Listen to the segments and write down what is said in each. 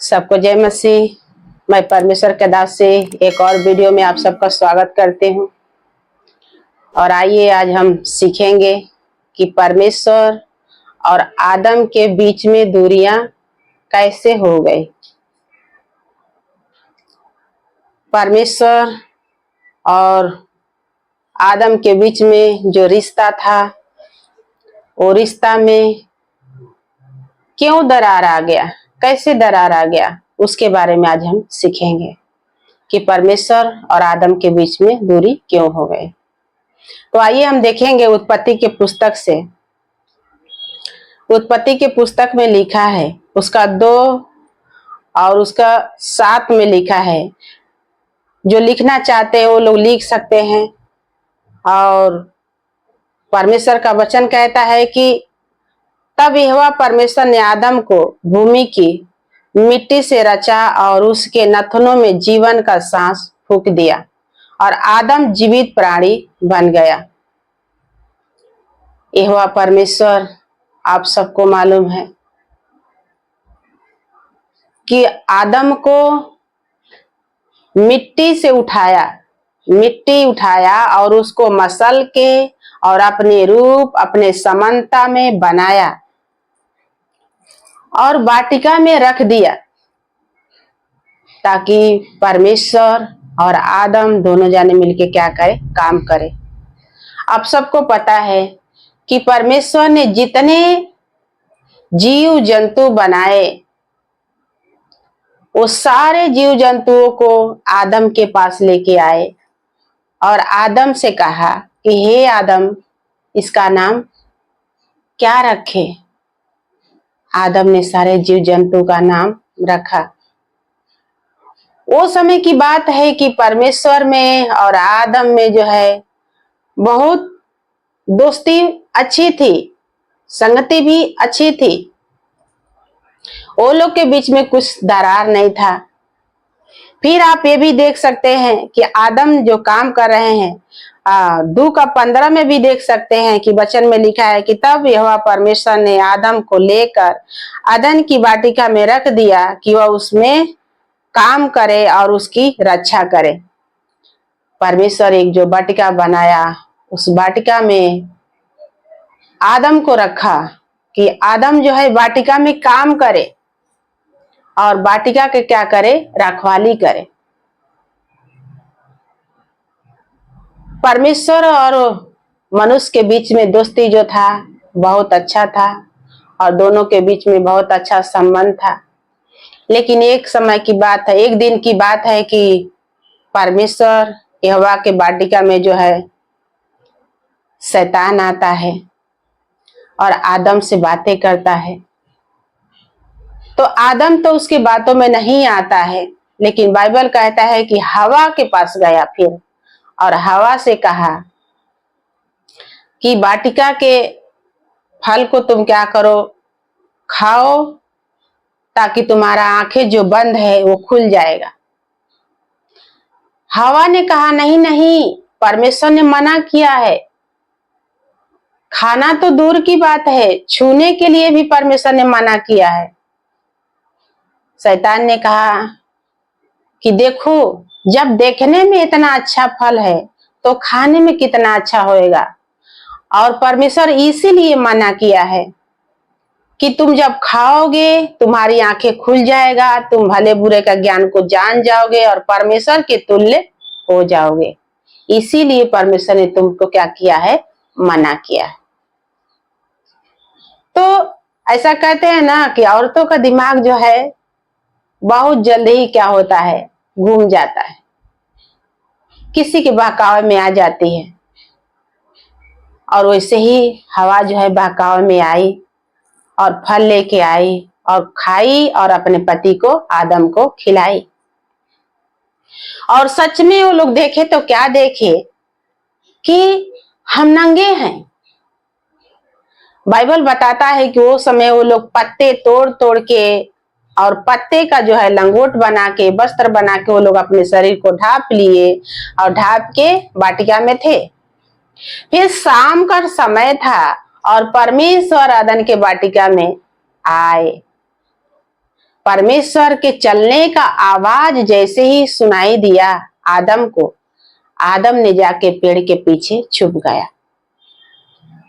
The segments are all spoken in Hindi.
सबको जय मसीह। मैं परमेश्वर के दास से एक और वीडियो में आप सबका स्वागत करते हूं। और आइए आज हम सीखेंगे कि परमेश्वर और आदम के बीच में दूरियां कैसे हो गई। परमेश्वर और आदम के बीच में जो रिश्ता था, वो रिश्ता में क्यों दरार आ गया, कैसे दरार आ गया, उसके बारे में आज हम सीखेंगे कि परमेश्वर और आदम के बीच में दूरी क्यों हो गई। तो आइए हम देखेंगे उत्पत्ति के पुस्तक से। उत्पत्ति के पुस्तक में लिखा है, उसका 2 और उसका 7 में लिखा है। जो लिखना चाहते हैं वो लोग लिख सकते हैं। और परमेश्वर का वचन कहता है कि तब यहोवा परमेश्वर ने आदम को भूमि की मिट्टी से रचा और उसके नथनों में जीवन का सांस फूंक दिया और आदम जीवित प्राणी बन गया। यहोवा परमेश्वर, आप सबको मालूम है कि आदम को मिट्टी उठाया और उसको मसल के और अपने रूप, अपने समानता में बनाया और वाटिका में रख दिया, ताकि परमेश्वर और आदम दोनों जाने मिलके क्या करे, काम करे। आप सबको पता है कि परमेश्वर ने जितने जीव जंतु बनाए, वो सारे जीव जंतुओं को आदम के पास लेके आए और आदम से कहा कि हे आदम, इसका नाम क्या रखे। आदम ने सारे जीव जंतु का नाम रखा। वो समय की बात है कि परमेश्वर में और आदम में जो है बहुत दोस्ती अच्छी थी, संगति भी अच्छी थी। वो लोग के बीच में कुछ दरार नहीं था। फिर आप ये भी देख सकते हैं कि आदम जो काम कर रहे हैं, 2:15 में भी देख सकते हैं कि वचन में लिखा है कि तब यहोवा परमेश्वर ने आदम को लेकर अदन की वाटिका में रख दिया कि वह उसमें काम करे और उसकी रक्षा करे। परमेश्वर एक जो वाटिका बनाया, उस वाटिका में आदम को रखा कि आदम जो है वाटिका में काम करे और वाटिका के क्या करे, रखवाली करे। परमेश्वर और मनुष्य के बीच में दोस्ती जो था बहुत अच्छा था और दोनों के बीच में बहुत अच्छा संबंध था। लेकिन एक समय की बात है, एक दिन की बात है कि परमेश्वर यहोवा के वाटिका में जो है शैतान आता है और आदम से बातें करता है। तो आदम तो उसकी बातों में नहीं आता है, लेकिन बाइबल कहता है कि हवा के पास गया फिर और हवा से कहा कि वाटिका के फल को तुम क्या करो, खाओ, ताकि तुम्हारा आंखें जो बंद है वो खुल जाएगा। हवा ने कहा नहीं नहीं, परमेश्वर ने मना किया है। खाना तो दूर की बात है, छूने के लिए भी परमेश्वर ने मना किया है। शैतान ने कहा कि देखो, जब देखने में इतना अच्छा फल है तो खाने में कितना अच्छा होएगा। और परमेश्वर इसीलिए मना किया है कि तुम जब खाओगे तुम्हारी आंखें खुल जाएगा, तुम भले बुरे का ज्ञान को जान जाओगे और परमेश्वर के तुल्य हो जाओगे। इसीलिए परमेश्वर ने तुमको क्या किया है, मना किया है। तो ऐसा कहते हैं ना कि औरतों का दिमाग जो है बहुत जल्दी ही क्या होता है, घूम जाता है, किसी के बहकावे में आ जाती है। और वैसे ही हवा जो है बहकावे में आई और फल लेके आई और खाई और अपने पति को, आदम को खिलाई। और सच में वो लोग देखे तो क्या देखे कि हम नंगे हैं। बाइबल बताता है कि वो समय वो लोग पत्ते तोड़ तोड़ के और पत्ते का जो है लंगोट बना के, वस्त्र बना के वो लोग अपने शरीर को ढाप लिए और ढाप के वाटिका में थे। फिर शाम का समय था और परमेश्वर अदन के वाटिका में आए परमेश्वर के चलने का आवाज जैसे ही सुनाई दिया आदम को, आदम ने जाके पेड़ के पीछे छुप गया।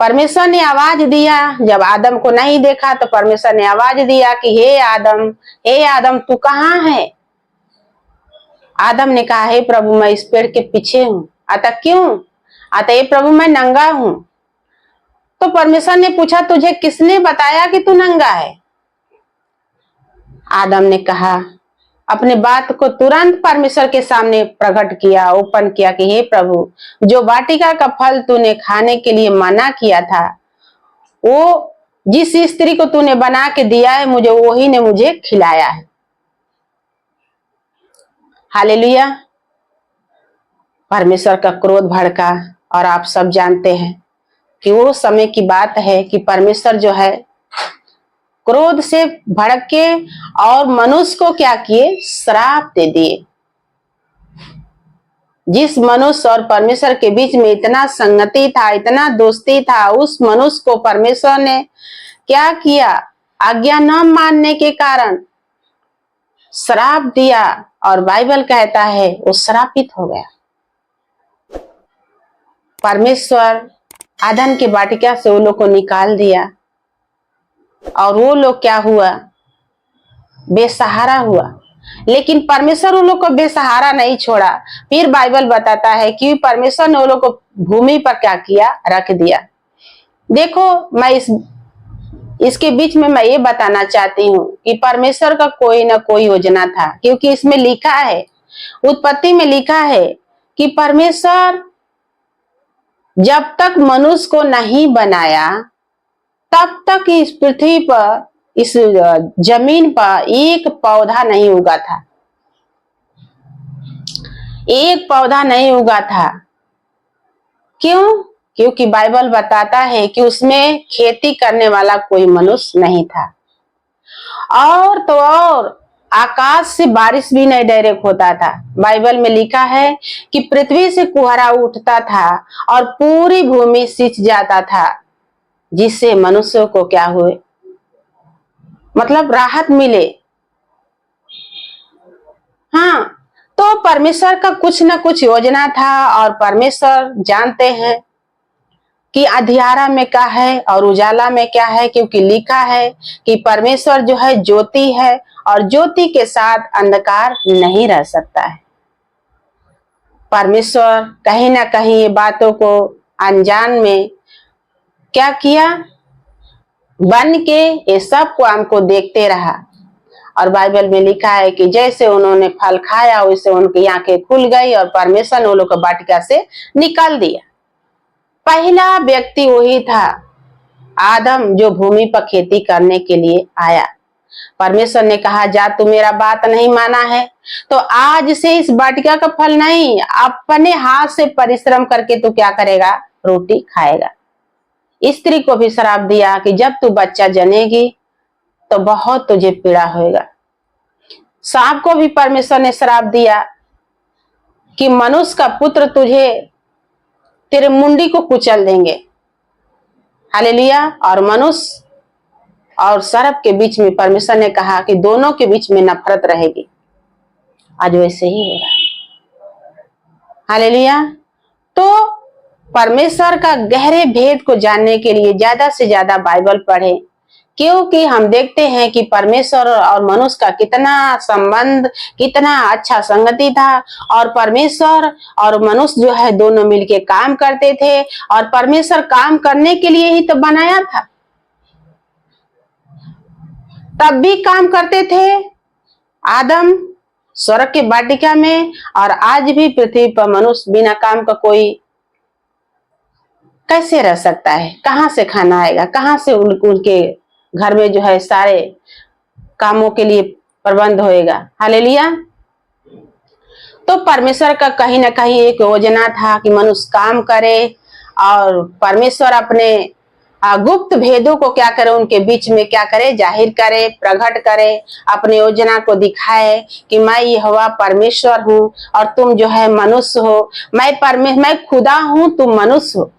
परमेश्वर ने आवाज दिया, जब आदम को नहीं देखा तो परमेश्वर ने आवाज दिया कि हे आदम तू कहाँ है? आदम ने कहा हे प्रभु मैं इस पेड़ के पीछे हूं। आता क्यों? आता हे प्रभु मैं नंगा हूं। तो परमेश्वर ने पूछा तुझे किसने बताया कि तू नंगा है? आदम ने कहा, अपने बात को तुरंत परमेश्वर के सामने प्रकट किया, ओपन किया कि हे प्रभु, जो वाटिका का फल तूने खाने के लिए मना किया था, वो जिस स्त्री को तूने बना के दिया है मुझे, वही ने मुझे खिलाया है। हालेलुया। परमेश्वर का क्रोध भड़का और आप सब जानते हैं कि वो समय की बात है कि परमेश्वर जो है क्रोध से भड़के और मनुष्य को क्या किए? श्राप दे दिए। जिस मनुष्य और परमेश्वर के बीच में इतना संगति था, इतना दोस्ती था, उस मनुष्य को परमेश्वर ने क्या किया? आज्ञा न मानने के कारण श्राप दिया और बाइबल कहता है वो श्रापित हो गया। परमेश्वर आदम की वाटिका से वो लोग को निकाल दिया और वो लोग क्या हुआ? बेसहारा हुआ। लेकिन परमेश्वर उन लोग को बेसहारा नहीं छोड़ा। फिर बाइबल बताता है कि परमेश्वर ने उन लोग को भूमि पर क्या किया? रख दिया। देखो, मैं इसके बीच में मैं ये बताना चाहती हूँ कि परमेश्वर का कोई ना कोई योजना था, क्योंकि इसमें लिखा है, उत्पत्ति में लिखा है कि परमेश्वर जब तक मनुष्य को नहीं बनाया तब तक इस पृथ्वी पर, इस जमीन पर एक पौधा नहीं उगा था। एक पौधा नहीं उगा था। क्यों? क्योंकि बाइबल बताता है कि उसमें खेती करने वाला कोई मनुष्य नहीं था। और तो और आकाश से बारिश भी नहीं डायरेक्ट होता था। बाइबल में लिखा है कि पृथ्वी से कुहरा उठता था और पूरी भूमि सिंच जाता था, जिससे मनुष्यों को क्या हुए? मतलब राहत मिले। हाँ, तो परमेश्वर का कुछ ना कुछ योजना था और परमेश्वर जानते हैं कि अंधियारा में क्या है और उजाला में क्या है, क्योंकि लिखा है कि परमेश्वर जो है ज्योति है और ज्योति के साथ अंधकार नहीं रह सकता है। परमेश्वर कहीं ना कहीं ये बातों को अनजान में क्या किया? बन के ये सब को हमको देखते रहा। और बाइबल में लिखा है कि जैसे उन्होंने फल खाया वैसे उनकी आंखें खुल गई और परमेश्वर ने उन लोग को वाटिका से निकाल दिया। पहला व्यक्ति वही था आदम, जो भूमि पर खेती करने के लिए आया। परमेश्वर ने कहा जा, तू मेरा बात नहीं माना है तो आज से इस वाटिका का फल नहीं, अपने हाथ से परिश्रम करके तू क्या करेगा? रोटी खाएगा। स्त्री को भी श्राप दिया कि जब तू बच्चा जनेगी तो बहुत तुझे पीड़ा होएगा। सांप को भी परमेश्वर ने श्राप दिया कि मनुष्य का पुत्र तुझे, तेरे मुंडी को कुचल देंगे। हालेलुया। और मनुष्य और सर्प के बीच में परमेश्वर ने कहा कि दोनों के बीच में नफरत रहेगी। आज वैसे ही हो रहा है। हालेलुया। तो परमेश्वर का गहरे भेद को जानने के लिए ज्यादा से ज्यादा बाइबल पढ़ें, क्योंकि हम देखते हैं कि परमेश्वर और मनुष्य का कितना संबंध, कितना अच्छा संगति था। और परमेश्वर और मनुष्य जो है दोनों मिलके काम करते थे और परमेश्वर काम करने के लिए ही तो बनाया था। तब भी काम करते थे आदम स्वर्ग के वाटिका में, और आज भी पृथ्वी पर मनुष्य बिना काम का कोई कैसे रह सकता है? कहां से खाना आएगा? कहां से उनके घर में जो है सारे कामों के लिए प्रबंध होएगा? हालेलुया। तो परमेश्वर का कहीं ना कहीं एक योजना था कि मनुष्य काम करे और परमेश्वर अपने गुप्त भेदों को क्या करे? उनके बीच में क्या करे? जाहिर करे, प्रकट करे, अपनी योजना को दिखाए कि मैं यहोवा परमेश्वर हूं और तुम जो है मनुष्य हो। मैं खुदा हूं, तुम मनुष्य हो।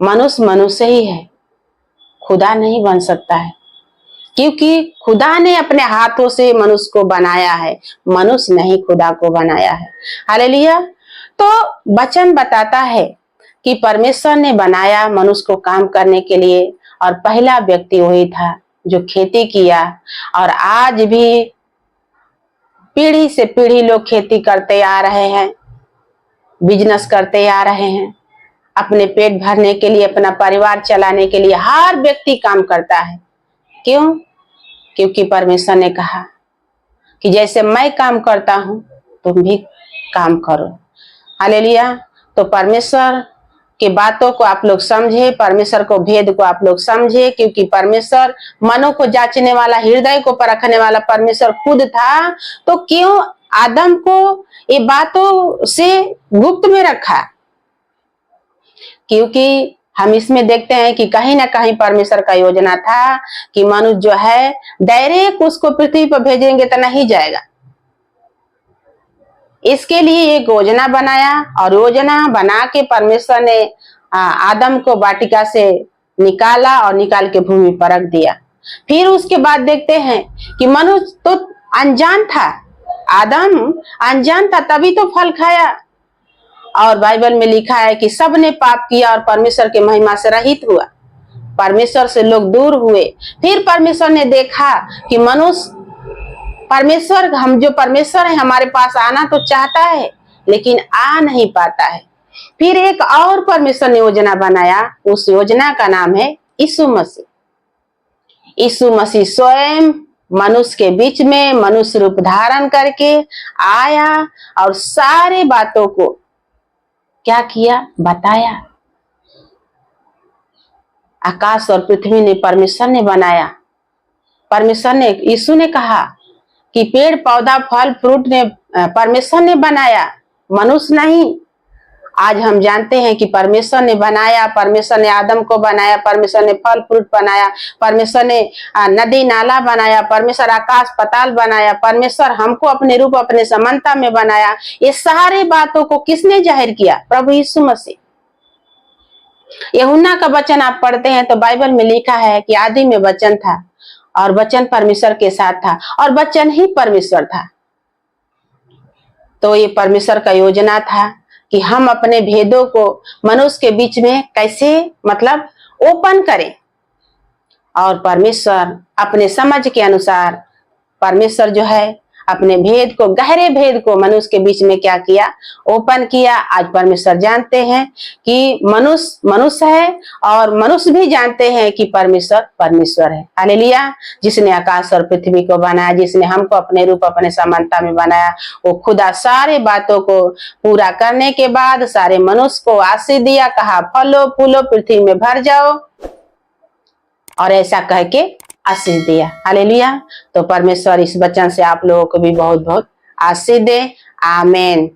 मनुष्य मनुष्य ही है, खुदा नहीं बन सकता है। क्योंकि खुदा ने अपने हाथों से मनुष्य को बनाया है, मनुष्य नहीं खुदा को बनाया है। हालेलुया। तो वचन बताता है कि परमेश्वर ने बनाया मनुष्य को काम करने के लिए, और पहला व्यक्ति वही था जो खेती किया। और आज भी पीढ़ी से पीढ़ी लोग खेती करते आ रहे हैं, बिजनेस करते आ रहे हैं, अपने पेट भरने के लिए, अपना परिवार चलाने के लिए हर व्यक्ति काम करता है। क्यों? क्योंकि परमेश्वर ने कहा कि जैसे मैं काम करता हूं तुम भी काम करो। हालेलुया। तो परमेश्वर की बातों को आप लोग समझे, परमेश्वर को भेद को आप लोग समझे, क्योंकि परमेश्वर मनों को जांचने वाला, हृदय को परखने वाला परमेश्वर खुद था। तो क्यों आदम को ये बातों से गुप्त में रखा? क्योंकि हम इसमें देखते हैं कि कहीं ना कहीं परमेश्वर का योजना था कि मनुष्य जो है डायरेक्ट उसको पृथ्वी पर भेजेंगे तो नहीं जाएगा। इसके लिए एक योजना बनाया, और योजना बना के परमेश्वर ने आदम को वाटिका से निकाला और निकाल के भूमि पर रख दिया। फिर उसके बाद देखते हैं कि मनुष्य तो अनजान था, आदम अनजान था, तभी तो फल खाया। और बाइबल में लिखा है कि सब ने पाप किया और परमेश्वर के महिमा से रहित हुआ, परमेश्वर से लोग दूर हुए। फिर परमेश्वर ने देखा कि मनुष्य, परमेश्वर, हम जो परमेश्वर है हमारे पास आना तो चाहता है लेकिन आ नहीं पाता है। फिर एक और परमेश्वर ने योजना बनाया, उस योजना का नाम है यीशु मसीह। यीशु मसीह स्वयं मनुष्य के बीच में मनुष्य रूप धारण करके आया और सारे बातों को क्या किया? बताया। आकाश और पृथ्वी ने परमेश्वर ने बनाया। परमेश्वर ने, यीशु ने कहा कि पेड़ पौधा फल फ्रूट ने परमेश्वर ने बनाया, मनुष्य नहीं। आज हम जानते हैं कि परमेश्वर ने बनाया, परमेश्वर ने आदम को बनाया, परमेश्वर ने फल फ्रूट बनाया, परमेश्वर ने नदी नाला बनाया, परमेश्वर आकाश पाताल बनाया, परमेश्वर हमको अपने रूप अपने समानता में बनाया। ये सारे बातों को किसने जाहिर किया? प्रभु यीशु मसीह। यूहन्ना का वचन आप पढ़ते हैं तो बाइबल में लिखा है कि आदि में वचन था और वचन परमेश्वर के साथ था और वचन ही परमेश्वर था। तो ये परमेश्वर का योजना था कि हम अपने भेदों को मनुष्य के बीच में कैसे मतलब ओपन करें, और परमेश्वर अपने समझ के अनुसार, परमेश्वर जो है अपने भेद को, गहरे भेद को मनुष्य के बीच में क्या किया? ओपन किया। आज परमेश्वर जानते हैं कि मनुष्य मनुष्य है और मनुष्य भी जानते हैं कि परमेश्वर परमेश्वर है। हालेलुया। जिसने आकाश और पृथ्वी को बनाया, जिसने हमको अपने रूप अपने समानता में बनाया, वो खुदा सारे बातों को पूरा करने के बाद सारे मनुष्य को आशीष दिया, कहा फलो फूलो पृथ्वी में भर जाओ, और ऐसा कह के आशीष दिया। हालेलुया। तो परमेश्वर इस वचन से आप लोगों को भी बहुत बहुत आशीष दे। आमीन।